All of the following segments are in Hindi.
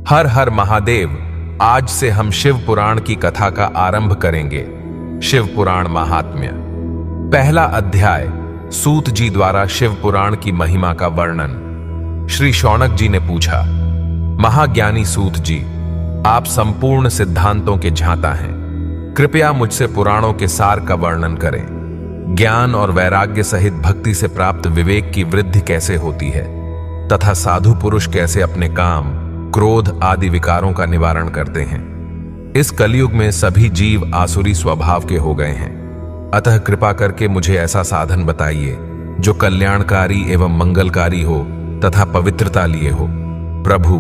हर हर महादेव। आज से हम शिव पुराण की कथा का आरंभ करेंगे। शिव पुराण महात्म्य। पहला अध्याय। सूत जी द्वारा शिव पुराण की महिमा का वर्णन। श्री शौनक जी ने पूछा, महाज्ञानी सूत जी, आप संपूर्ण सिद्धांतों के ज्ञाता हैं, कृपया मुझसे पुराणों के सार का वर्णन करें। ज्ञान और वैराग्य सहित भक्ति से प्राप्त विवेक की वृद्धि कैसे होती है तथा साधु पुरुष कैसे अपने काम, क्रोध आदि विकारों का निवारण करते हैं। इस कलयुग में सभी जीव आसुरी स्वभाव के हो गए हैं, अतः कृपा करके मुझे ऐसा साधन बताइए जो कल्याणकारी एवं मंगलकारी हो तथा पवित्रता लिए हो। प्रभु,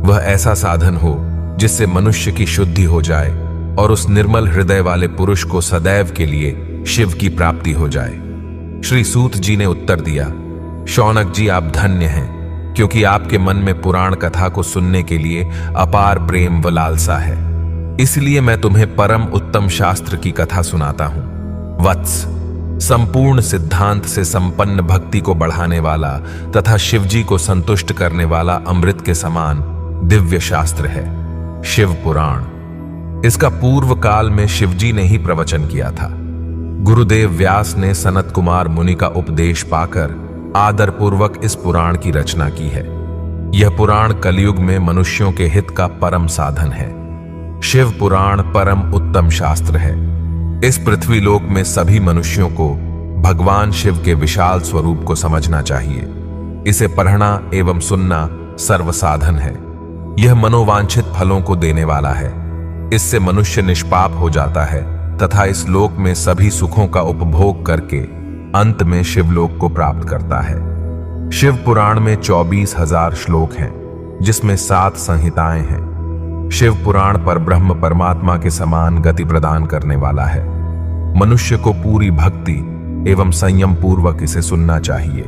वह ऐसा साधन हो जिससे मनुष्य की शुद्धि हो जाए और उस निर्मल हृदय वाले पुरुष को सदैव के लिए शिव की प्राप्ति हो जाए। श्री सूत जी ने उत्तर दिया, शौनक जी, आप धन्य हैं, क्योंकि आपके मन में पुराण कथा को सुनने के लिए अपार प्रेम व लालसा है। इसलिए मैं तुम्हें परम उत्तम शास्त्र की कथा सुनाता हूं। वत्स, संपूर्ण सिद्धांत से संपन्न भक्ति को बढ़ाने वाला तथा शिवजी को संतुष्ट करने वाला अमृत के समान दिव्य शास्त्र है शिव पुराण। इसका पूर्व काल में शिवजी ने ही प्रवचन किया था। गुरुदेव व्यास ने सनत कुमार मुनि का उपदेश पाकर आदर पूर्वक इस पुराण की रचना की है। यह पुराण कलयुग में मनुष्यों के हित का परम साधन है। शिव पुराण परम उत्तम शास्त्र है। इस पृथ्वी लोक में सभी मनुष्यों को भगवान शिव के विशाल स्वरूप को समझना चाहिए। इसे पढ़ना एवं सुनना सर्वसाधन है। यह मनोवांछित फलों को देने वाला है। इससे मनुष्य निष्पाप हो जाता है तथा इस लोक में सभी सुखों का उपभोग करके अंत में शिवलोक को प्राप्त करता है। शिव पुराण में 24,000 श्लोक हैं, जिसमें 7 संहिताएं हैं। शिव पुराण पर ब्रह्म परमात्मा के समान गति प्रदान करने वाला है। मनुष्य को पूरी भक्ति एवं संयम पूर्वक इसे सुनना चाहिए।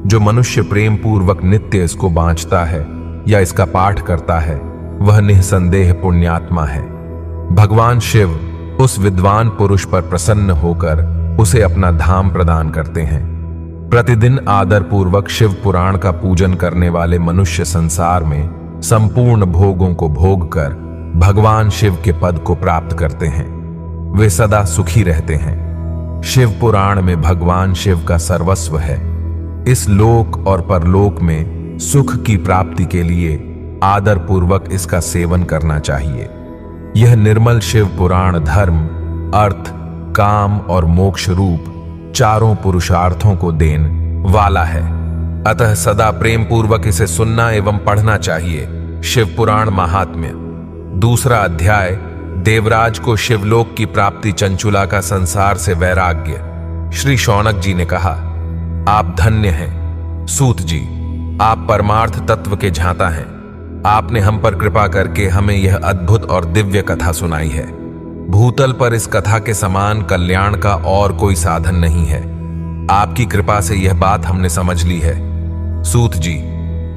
जो मनुष्य प्रेम पूर्वक नित्य इसको बांचता है या इसका पाठ करता है, वह निःसंदेह पुण्यात्मा है। भगवान शिव उस विद्वान पुरुष पर प्रसन्न होकर उसे अपना धाम प्रदान करते हैं। प्रतिदिन आदर पूर्वक शिव पुराण का पूजन करने वाले मनुष्य संसार में संपूर्ण भोगों को भोग कर भगवान शिव के पद को प्राप्त करते हैं। वे सदा सुखी रहते हैं। शिव पुराण में भगवान शिव का सर्वस्व है। इस लोक और परलोक में सुख की प्राप्ति के लिए आदर पूर्वक इसका सेवन करना चाहिए। यह निर्मल शिव पुराण धर्म, अर्थ, काम और मोक्ष रूप चारों पुरुषार्थों को देन वाला है। अतः सदा प्रेम पूर्वक इसे सुनना एवं पढ़ना चाहिए। शिव पुराण महात्म्य। दूसरा अध्याय। देवराज को शिवलोक की प्राप्ति चंचुला का संसार से वैराग्य। श्री शौनक जी ने कहा, आप धन्य हैं सूत जी, आप परमार्थ तत्व के ज्ञाता हैं। आपने हम पर कृपा करके हमें यह अद्भुत और दिव्य कथा सुनाई है। भूतल पर इस कथा के समान कल्याण का और कोई साधन नहीं है। आपकी कृपा से यह बात हमने समझ ली है। सूत जी,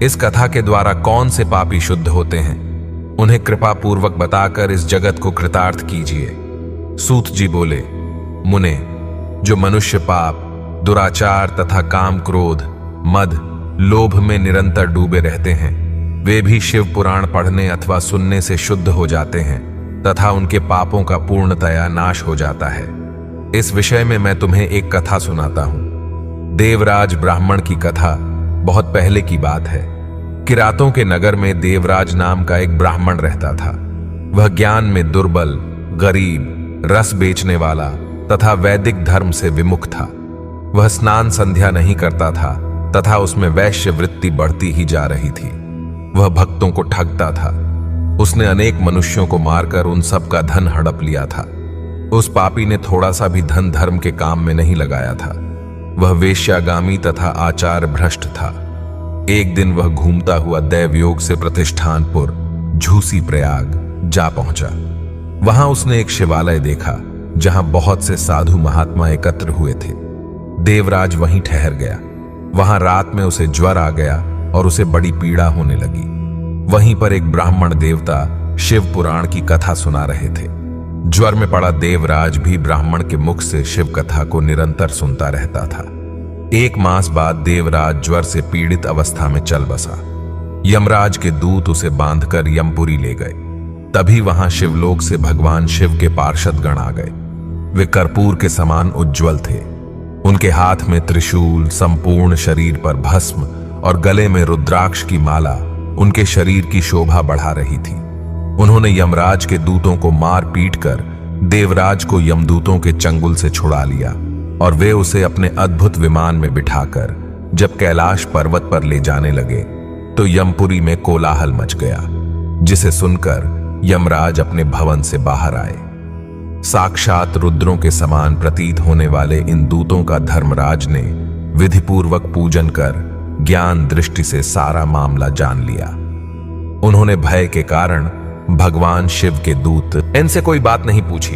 इस कथा के द्वारा कौन से पापी शुद्ध होते हैं, उन्हें कृपा पूर्वक बताकर इस जगत को कृतार्थ कीजिए। सूत जी बोले, मुने, जो मनुष्य पाप, दुराचार तथा काम, क्रोध, मद, लोभ में निरंतर डूबे रहते हैं, वे भी शिव पुराण पढ़ने अथवा सुनने से शुद्ध हो जाते हैं तथा उनके पापों का पूर्णतया नाश हो जाता है। इस विषय में मैं तुम्हें एक कथा सुनाता हूं। देवराज ब्राह्मण की कथा बहुत पहले की बात है। किरातों के नगर में देवराज नाम का एक ब्राह्मण रहता था। वह ज्ञान में दुर्बल, गरीब, रस बेचने वाला तथा वैदिक धर्म से विमुख था। वह स्नान संध्या नहीं करता था तथा उसमें वैश्य वृत्ति बढ़ती ही जा रही थी। वह भक्तों को ठगता था। उसने अनेक मनुष्यों को मारकर उन सब का धन हड़प लिया था। उस पापी ने थोड़ा सा भी धन धर्म के काम में नहीं लगाया था। वह वेश्यागामी तथा आचार भ्रष्ट था। एक दिन वह घूमता हुआ दैवयोग से प्रतिष्ठानपुर झूसी प्रयाग जा पहुंचा। वहां उसने एक शिवालय देखा जहां बहुत से साधु महात्मा एकत्र हुए थे। देवराज वहीं ठहर गया। वहां रात में उसे ज्वर आ गया और उसे बड़ी पीड़ा होने लगी। वहीं पर एक ब्राह्मण देवता शिव पुराण की कथा सुना रहे थे। ज्वर में पड़ा देवराज भी ब्राह्मण के मुख से शिव कथा को निरंतर सुनता रहता था। 1 मास बाद देवराज ज्वर से पीड़ित अवस्था में चल बसा। यमराज के दूत उसे बांधकर यमपुरी ले गए। तभी वहां शिवलोक से भगवान शिव के पार्षद गण आ गए। वे कर्पूर के समान उज्जवल थे। उनके हाथ में त्रिशूल, संपूर्ण शरीर पर भस्म और गले में रुद्राक्ष की माला उनके शरीर की शोभा बढ़ा रही थी। उन्होंने यमराज के दूतों को मार पीट कर देवराज को यमदूतों के चंगुल से छुड़ा लिया और वे उसे अपने अद्भुत विमान में बिठाकर जब कैलाश पर्वत पर ले जाने लगे तो यमपुरी में कोलाहल मच गया, जिसे सुनकर यमराज अपने भवन से बाहर आए। साक्षात रुद्रों के समान प्रतीत होने वाले इन दूतों का धर्मराज ने विधिपूर्वक पूजन कर ज्ञान दृष्टि से सारा मामला जान लिया। उन्होंने भय के कारण भगवान शिव के दूत इनसे कोई बात नहीं पूछी।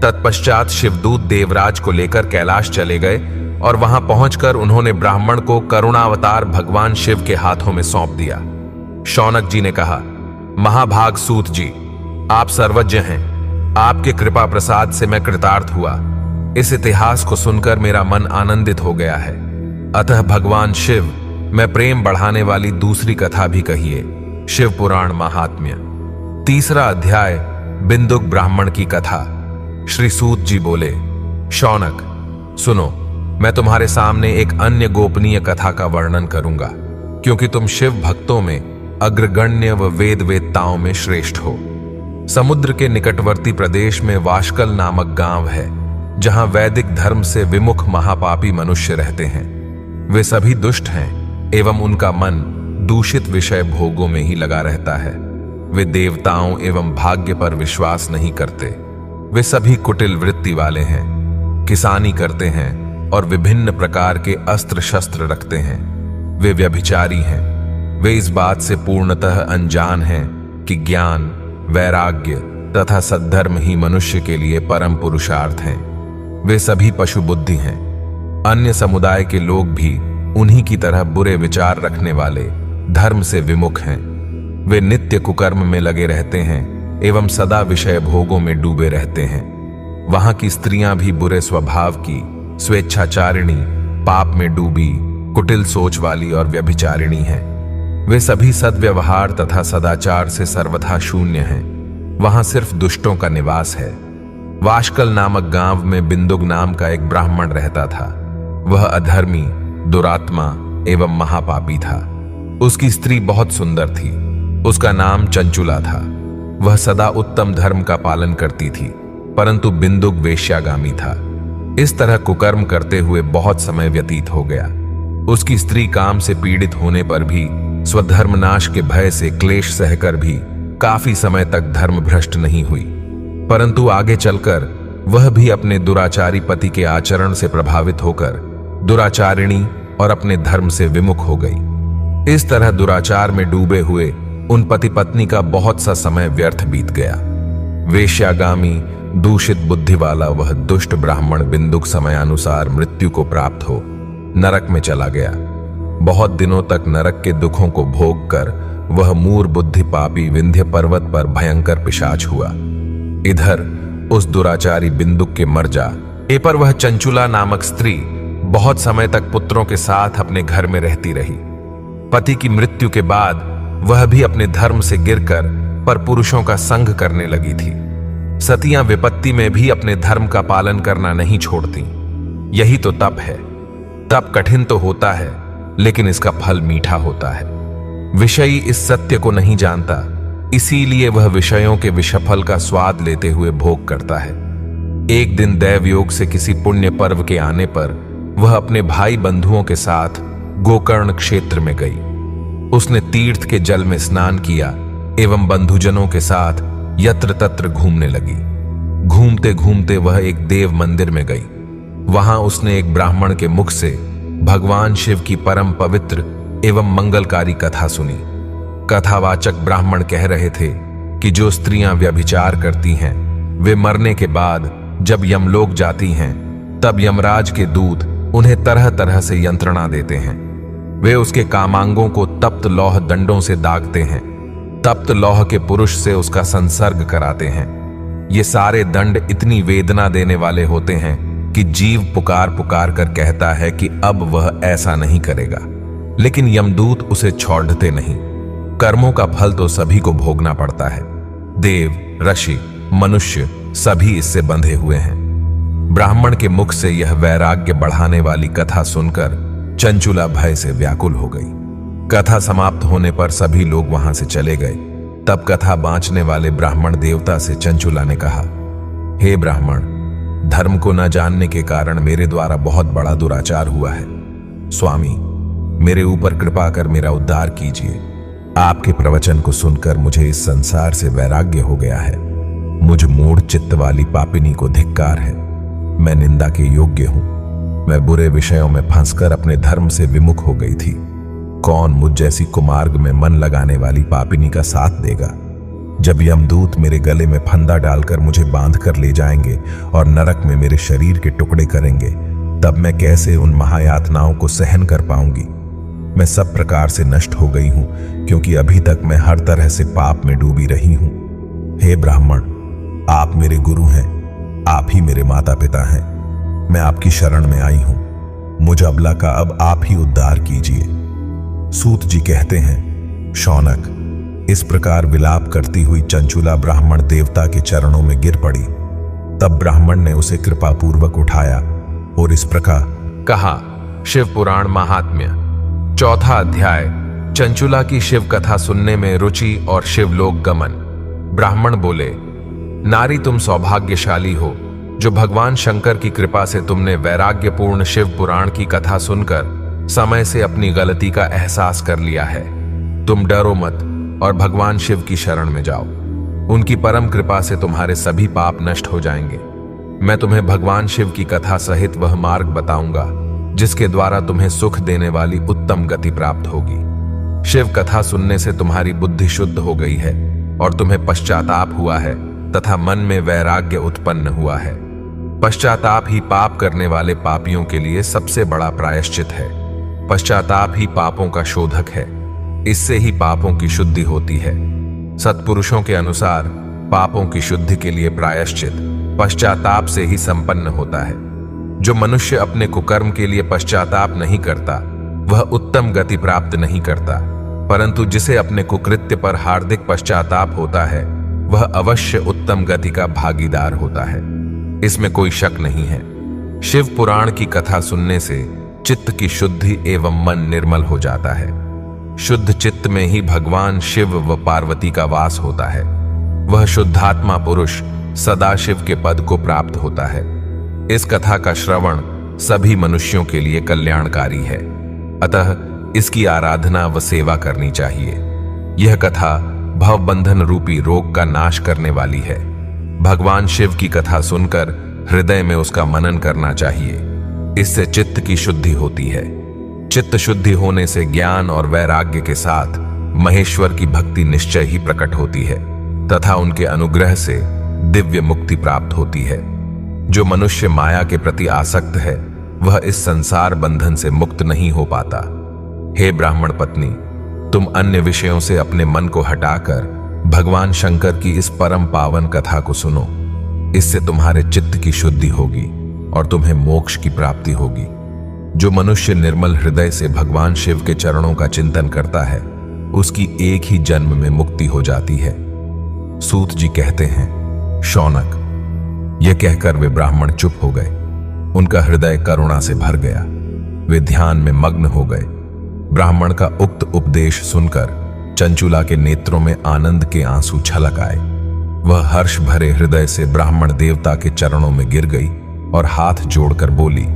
तत्पश्चात शिवदूत देवराज को लेकर कैलाश चले गए और वहां पहुंचकर उन्होंने ब्राह्मण को करुणावतार भगवान शिव के हाथों में सौंप दिया। शौनक जी ने कहा, महाभाग सूत जी, आप सर्वज्ञ हैं। आपके कृपा प्रसाद से मैं कृतार्थ हुआ। इस इतिहास को सुनकर मेरा मन आनंदित हो गया है। अतः भगवान शिव में प्रेम बढ़ाने वाली दूसरी कथा भी कहिए। शिव पुराण महात्म्य। तीसरा अध्याय, बिंदुक ब्राह्मण की कथा। श्री सूत जी बोले, शौनक सुनो, मैं तुम्हारे सामने एक अन्य गोपनीय कथा का वर्णन करूंगा, क्योंकि तुम शिव भक्तों में अग्रगण्य व वेद वेदताओं में श्रेष्ठ हो। समुद्र के निकटवर्ती प्रदेश में वाशकल नामक गांव है, जहां वैदिक धर्म से विमुख महापापी मनुष्य रहते हैं। वे सभी दुष्ट हैं एवं उनका मन दूषित विषय भोगों में ही लगा रहता है। वे देवताओं एवं भाग्य पर विश्वास नहीं करते। वे सभी कुटिल वृत्ति वाले हैं, किसानी करते हैं और विभिन्न प्रकार के अस्त्र शस्त्र रखते हैं। वे व्यभिचारी हैं। वे इस बात से पूर्णतः अनजान हैं कि ज्ञान, वैराग्य तथा सद्धर्म ही मनुष्य के लिए परम पुरुषार्थ हैं। वे सभी पशु बुद्धि हैं। अन्य समुदाय के लोग भी उन्हीं की तरह बुरे विचार रखने वाले, धर्म से विमुख हैं। वे नित्य कुकर्म में लगे रहते हैं एवं सदा विषय भोगों में डूबे रहते हैं। वहां की स्त्रियां भी बुरे स्वभाव की, स्वेच्छाचारिणी, पाप में डूबी, कुटिल सोच वाली और व्यभिचारिणी हैं। वे सभी सद्व्यवहार तथा सदाचार से सर्वथा शून्य हैं। वहां सिर्फ दुष्टों का निवास है। वाशकल नामक गांव में बिंदुक नाम का एक ब्राह्मण रहता था। वह अधर्मी, दुरात्मा एवं महापापी था। उसकी स्त्री बहुत सुंदर थी। उसका नाम चंचुला था। वह सदा उत्तम धर्म का पालन करती थी, परंतु बिंदुक वेश्यागामी था। इस तरह कुकर्म करते हुए बहुत समय व्यतीत हो गया। उसकी स्त्री काम से पीड़ित होने पर भी स्वधर्मनाश के भय से क्लेश सहकर भी काफी समय तक धर्म भ्रष्ट नहीं हुई, परंतु आगे चलकर वह भी अपने दुराचारी पति के आचरण से प्रभावित होकर दुराचारिणी और अपने धर्म से विमुख हो गई। इस तरह दुराचार में डूबे हुए उन पति पत्नी का बहुत सा समय व्यर्थ बीत गया। वेश्यागामी, दूषित बुद्धि वाला वह दुष्ट ब्राह्मण बिंदुक समयानुसार मृत्यु को प्राप्त हो नरक में चला गया। बहुत दिनों तक नरक के दुखों को भोग कर वह मूर बुद्धि पापी विंध्य पर्वत पर भयंकर पिशाच हुआ। इधर उस दुराचारी बिंदुक के मर जाने पर वह चंचुला नामक स्त्री बहुत समय तक पुत्रों के साथ अपने घर में रहती रही। पति की मृत्यु के बाद वह भी अपने धर्म से गिरकर पर पुरुषों का संग करने लगी थी। सतियां विपत्ति में भी अपने धर्म का पालन करना नहीं छोड़ती। यही तो तप है। तप कठिन तो होता है, लेकिन इसका फल मीठा होता है। विषयी इस सत्य को नहीं जानता, इसीलिए वह विषयों के विषफल का स्वाद लेते हुए भोग करता है। एक दिन दैवयोग से किसी पुण्य पर्व के आने पर वह अपने भाई बंधुओं के साथ गोकर्ण क्षेत्र में गई। उसने तीर्थ के जल में स्नान किया एवं बंधुजनों के साथ यत्र तत्र घूमने लगी। घूमते घूमते वह एक देव मंदिर में गई। वहां उसने एक ब्राह्मण के मुख से भगवान शिव की परम पवित्र एवं मंगलकारी कथा सुनी। कथावाचक ब्राह्मण कह रहे थे कि जो स्त्रियां व्यभिचार करती हैं, वे मरने के बाद जब यमलोक जाती हैं, तब यमराज के दूत उन्हें तरह तरह से यंत्रणा देते हैं। वे उसके कामांगों को तप्त लौह दंडों से दागते हैं। तप्त लौह के पुरुष से उसका संसर्ग कराते हैं। ये सारे दंड इतनी वेदना देने वाले होते हैं कि जीव पुकार पुकार कर कहता है कि अब वह ऐसा नहीं करेगा, लेकिन यमदूत उसे छोड़ते नहीं। कर्मों का फल तो सभी को भोगना पड़ता है। देव, ऋषि, मनुष्य सभी इससे बंधे हुए हैं। ब्राह्मण के मुख से यह वैराग्य बढ़ाने वाली कथा सुनकर चंचुला भय से व्याकुल हो गई। कथा समाप्त होने पर सभी लोग वहां से चले गए। तब कथा बांचने वाले ब्राह्मण देवता से चंचुला ने कहा, हे ब्राह्मण, धर्म को न जानने के कारण मेरे द्वारा बहुत बड़ा दुराचार हुआ है। स्वामी, मेरे ऊपर कृपा कर मेरा उद्धार कीजिए। आपके प्रवचन को सुनकर मुझे इस संसार से वैराग्य हो गया है। मुझ मूढ़ चित्त वाली पापिनी को धिक्कार है। मैं निंदा के योग्य हूं। मैं बुरे विषयों में फंसकर अपने धर्म से विमुख हो गई थी। कौन मुझ जैसी कुमार्ग में मन लगाने वाली पापिनी का साथ देगा? जब यमदूत मेरे गले में फंदा डालकर मुझे बांध कर ले जाएंगे और नरक में मेरे शरीर के टुकड़े करेंगे, तब मैं कैसे उन महायातनाओं को सहन कर पाऊंगी? मैं सब प्रकार से नष्ट हो गई हूं, क्योंकि अभी तक मैं हर तरह से पाप में डूबी रही हूं। हे ब्राह्मण, आप मेरे गुरु हैं, आप ही मेरे माता पिता हैं। मैं आपकी शरण में आई हूं। मुझ अबला का अब आप ही उद्धार कीजिए। सूत जी कहते हैं, शौनक, इस प्रकार विलाप करती हुई चंचुला ब्राह्मण देवता के चरणों में गिर पड़ी। तब ब्राह्मण ने उसे कृपापूर्वक उठाया और इस प्रकार कहा। शिव पुराण महात्म्य, चौथा अध्याय। चंचुला की शिव कथा सुनने में रुचि और शिवलोक गमन। ब्राह्मण बोले, नारी, तुम सौभाग्यशाली हो जो भगवान शंकर की कृपा से तुमने वैराग्यपूर्ण शिव पुराण की कथा सुनकर समय से अपनी गलती का एहसास कर लिया है। तुम डरो मत और भगवान शिव की शरण में जाओ। उनकी परम कृपा से तुम्हारे सभी पाप नष्ट हो जाएंगे। मैं तुम्हें भगवान शिव की कथा सहित वह मार्ग बताऊंगा जिसके द्वारा तुम्हें सुख देने वाली उत्तम गति प्राप्त होगी। शिव कथा सुनने से तुम्हारी बुद्धि शुद्ध हो गई है और तुम्हें पश्चाताप हुआ है तथा मन में वैराग्य उत्पन्न हुआ है। पश्चाताप ही पाप करने वाले पापियों के लिए सबसे बड़ा प्रायश्चित है। पश्चाताप ही पापों का शोधक है। इससे ही पापों की शुद्धि होती है। सत्पुरुषों के अनुसार पापों की शुद्धि के लिए प्रायश्चित पश्चाताप से ही संपन्न होता है। जो मनुष्य अपने कुकर्म के लिए पश्चाताप नहीं करता वह उत्तम गति प्राप्त नहीं करता, परंतु जिसे अपने कुकृत्य पर हार्दिक पश्चाताप होता है वह अवश्य उत्तम गति का भागीदार होता है। इसमें कोई शक नहीं है। शिव पुराण की कथा सुनने से चित्त की शुद्धि एवं मन निर्मल हो जाता है। शुद्ध चित्त में ही भगवान शिव व पार्वती का वास होता है। वह शुद्धात्मा पुरुष सदाशिव के पद को प्राप्त होता है। इस कथा का श्रवण सभी मनुष्यों के लिए कल्याणकारी है, अतः इसकी आराधना व सेवा करनी चाहिए। यह कथा भवबंधन रूपी रोग का नाश करने वाली है। भगवान शिव की कथा सुनकर हृदय में उसका मनन करना चाहिए। इससे चित्त की शुद्धि होती है। चित्त शुद्धि होने से ज्ञान और वैराग्य के साथ महेश्वर की भक्ति निश्चय ही प्रकट होती है तथा उनके अनुग्रह से दिव्य मुक्ति प्राप्त होती है। जो मनुष्य माया के प्रति आसक्त है वह इस संसार बंधन से मुक्त नहीं हो पाता। हे ब्राह्मण पत्नी, तुम अन्य विषयों से अपने मन को हटाकर भगवान शंकर की इस परम पावन कथा को सुनो। इससे तुम्हारे चित्त की शुद्धि होगी और तुम्हें मोक्ष की प्राप्ति होगी। जो मनुष्य निर्मल हृदय से भगवान शिव के चरणों का चिंतन करता है उसकी एक ही जन्म में मुक्ति हो जाती है। सूत जी कहते हैं, शौनक, यह कहकर वे ब्राह्मण चुप हो गए। उनका हृदय करुणा से भर गया। वे ध्यान में मग्न हो गए। ब्राह्मण का उक्त उपदेश सुनकर चंचुला के नेत्रों में आनंद के आंसू छलक आए। वह हर्ष भरे हृदय से ब्राह्मण देवता के चरणों में गिर गई और हाथ जोड़कर बोली,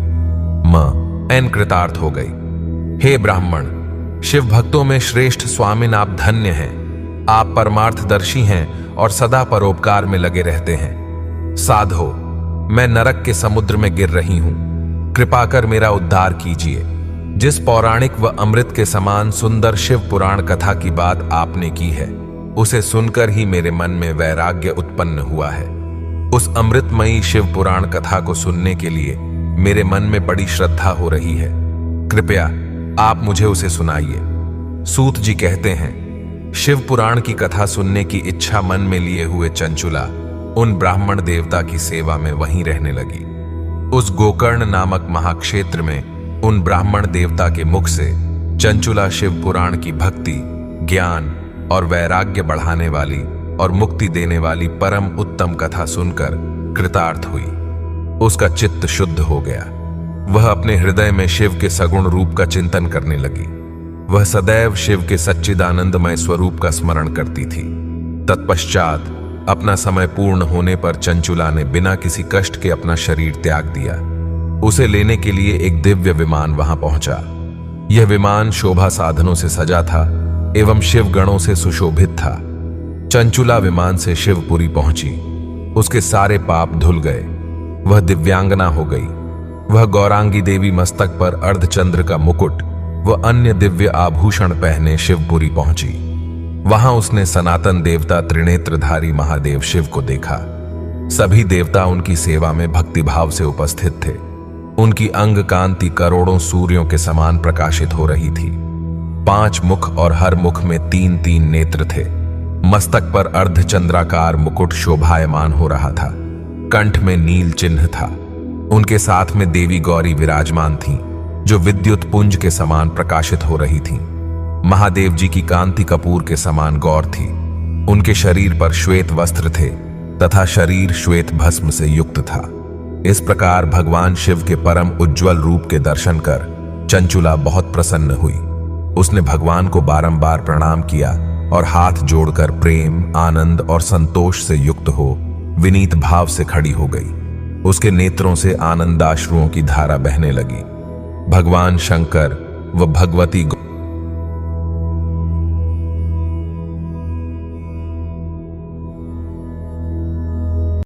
मां एन कृतार्थ हो गई। हे ब्राह्मण, शिव भक्तों में श्रेष्ठ स्वामिन आप धन्य हैं। आप परमार्थदर्शी हैं और सदा परोपकार में लगे रहते हैं। साधो, मैं नरक के समुद्र में गिर रही हूं। कृपा कर मेरा उद्धार कीजिए। जिस पौराणिक व अमृत के समान सुंदर शिव पुराण कथा की बात आपने की है उसे सुनकर ही मेरे मन में वैराग्य उत्पन्न हुआ है। उस अमृतमयी शिव पुराण कथा को सुनने के लिए मेरे मन में बड़ी श्रद्धा हो रही है। कृपया आप मुझे उसे सुनाइए। सूत जी कहते हैं, शिव पुराण की कथा सुनने की इच्छा मन में लिए हुए चंचुला उन ब्राह्मण देवता की सेवा में वहीं रहने लगी। उस गोकर्ण नामक महाक्षेत्र में उन ब्राह्मण देवता के मुख से चंचुला शिव पुराण की भक्ति, ज्ञान और वैराग्य बढ़ाने वाली और मुक्ति देने वाली परम उत्तम कथा सुनकर कृतार्थ हुई। उसका चित्त शुद्ध हो गया। वह अपने हृदय में शिव के सगुण रूप का चिंतन करने लगी। वह सदैव शिव के सच्चिदानंदमय स्वरूप का स्मरण करती थी। तत्पश्चात अपना समय पूर्ण होने पर चंचुला ने बिना किसी कष्ट के अपना शरीर त्याग दिया। उसे लेने के लिए एक दिव्य विमान वहां पहुंचा। यह विमान शोभा साधनों से सजा था एवं शिव गणों से सुशोभित था। चंचुला विमान से शिवपुरी पहुंची। उसके सारे पाप धुल गए। वह दिव्यांगना हो गई। वह गौरांगी देवी मस्तक पर अर्धचंद्र का मुकुट व अन्य दिव्य आभूषण पहने शिवपुरी पहुंची। वहां उसने सनातन देवता त्रिनेत्रधारी महादेव शिव को देखा। सभी देवता उनकी सेवा में भक्तिभाव से उपस्थित थे। उनकी अंग कांति करोड़ों सूर्यों के समान प्रकाशित हो रही थी। 5 मुख और हर मुख में 3-3 नेत्र थे। मस्तक पर अर्धचंद्राकार मुकुट शोभायमान हो रहा था। कंठ में नील चिन्ह था। उनके साथ में देवी गौरी विराजमान थीं, जो विद्युत पुंज के समान प्रकाशित हो रही थीं। महादेव जी की कांति कपूर के समान गौर थी। उनके शरीर पर श्वेत वस्त्र थे तथा शरीर श्वेत भस्म से युक्त था। इस प्रकार भगवान शिव के परम उज्ज्वल रूप के दर्शन कर चंचुला बहुत प्रसन्न हुई। उसने भगवान को बारंबार प्रणाम किया और हाथ जोड़कर प्रेम, आनंद और संतोष से युक्त हो विनीत भाव से खड़ी हो गई। उसके नेत्रों से आनंदाश्रुओं की धारा बहने लगी। भगवान शंकर व भगवती